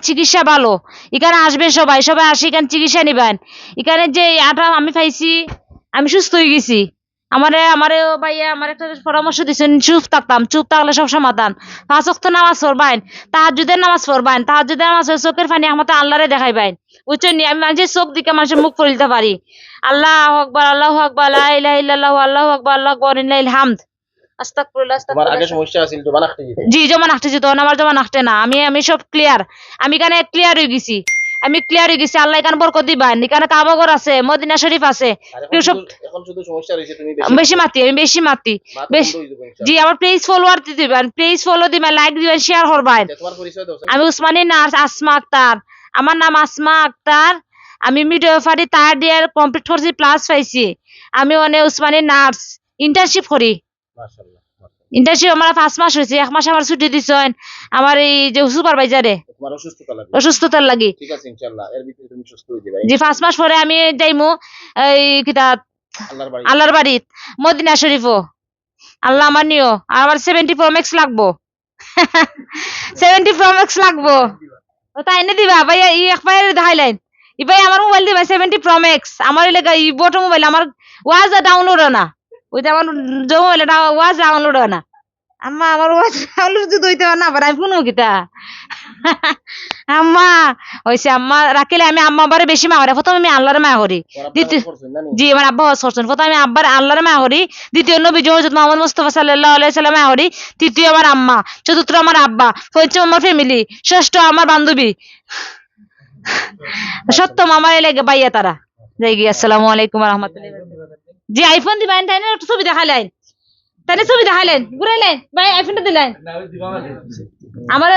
চিকিৎসা ভালো, এখানে আসবেন সবাই, সবাই আসি এখানে চিকিৎসা নিবেন। এখানে যে আটা আমি পাইছি, আমি সুস্থ হয়ে গেছি। আমারে ভাইয়া আমার একটা পরামর্শ দিচ্ছেন, চুপ থাকতাম, চুপ থাকলে সব সমাধান। 5 ওয়াক্ত নামাজ পড়বেন, তাহাজ্জুদের নামাজ পড়বেন, তাহাজ্জুদের নামাজ চোখের পানি আমাদের আল্লাহরে দেখাইবেন, বুঝছেন নি? আমি মানুষের চোখ দিকে মানুষের মুখ ফেলতে পারি। আল্লাহু আকবার, আল্লাহু আকবার, লা ইলাহা ইল্লাল্লাহু, আল্লাহু আকবার, আল্লাহু আকবার, লিল্লাহিল হামদ। আস্তাগফিরুল্লাহ, তোমার আগে আস্তাগফিরুল্লাহ। সমস্যা আছিল জমা নাকতে যেত। জি, জমা নাকতে যেত, আমার জমা নাকতে না। আমি সব ক্লিয়ার, আমি এখানে ক্লিয়ার হয়ে গেছি, আমি ক্লিয়ার হয়ে গেছি। আল্লাহ এখানে বরকত দিবেন। এখানে কাবাঘর আছে, মদিনা শরীফ আছে। আর কেউ সব এখন শুধু সমস্যা রয়েছে তুমি বেশি মাতি, আমি বেশি মাতি বেশি। জি, আমার পেজ ফলোয়ার দিবেন, পেজ ফলো দিবেন, লাইক দিবেন, শেয়ার করবেন। তোমার পরিচয় দাও। আমি উসমানী নার্স আসমা আক্তার, আমার নাম আসমা আক্তার। আমি মিডওয়াইফারি 3rd ইয়ার কমপ্লিট করছি, প্লাস পাইছি। আমি উসমানী নার্স ইন্টার্নশিপ করি। মাশাআল্লাহ, ইন্টার্নশিপ আমার 5 মাস হয়েছে, 1 মাস আমার ছুটি দিছেন আমার এই যে সুপারভাইজারে তোমার অসুস্থতা লাগে। অসুস্থতার লাগি। ঠিক আছে, ইনশাআল্লাহ এর ভিতরে তুমি সুস্থ হয়ে যাবে। যে 5 মাস পরে আমি যাইমু এই কিতা আল্লাহর বাড়ি মদিনা শরীফও। আল্লাহ আমার নিও, আর আমার 70 প্রো ম্যাক্স লাগবো। 70 প্রো ম্যাক্স লাগবো, ও তাই এনে দিবা ভাই। এই একবার দেখাইলেন ই ভাই, আমার মোবাইল দিবা 70 প্রো ম্যাক্স। আমার এলাকা ই বড় মোবাইল, আমার ওয়াজ ডাউনলোড হয় না। ওই যে আমার যে মোবাইল ওয়াজ ডাউনলোড হয় না। আমার ওয়াজ ডাউনলোড যদি হইতে না পারে আমি শুনবো কিতা? আম্মা হইছে, আম্মা রাখিলে আমি আম্মা আব্বারে বেশি মা করি। প্রথমে আমি আল্লাহরে মা করি, দ্বিতীয় জি আমার আব্বা হজ করছেন। প্রথমে আমি আব্বার আল্লাহরে মা করি, দ্বিতীয় নবীজি হযরত মুহাম্মদ মুস্তাফা সাল্লাল্লাহু আলাইহি সাল্লাম মা করি, তৃতীয় আমার আম্মা, চতুর্থ আমার আব্বা, পঞ্চম আমার ফ্যামিলি, ষষ্ঠ আমার বান্ধবী, সপ্তম আমার এলাকা বাইয়া তারা। যাই গিয়ে আসসালামু আলাইকুম ওয়া রাহমাতুল্লাহি ওয়া বারাকাতুহু। জি আইফোন দিবেন, তাই না? একটু ছবি দেখাইলেন, তাই না? ছবি দেখাইলেন, ঘুরাইলেন ভাই, আইফোনটা দিলেন আমার।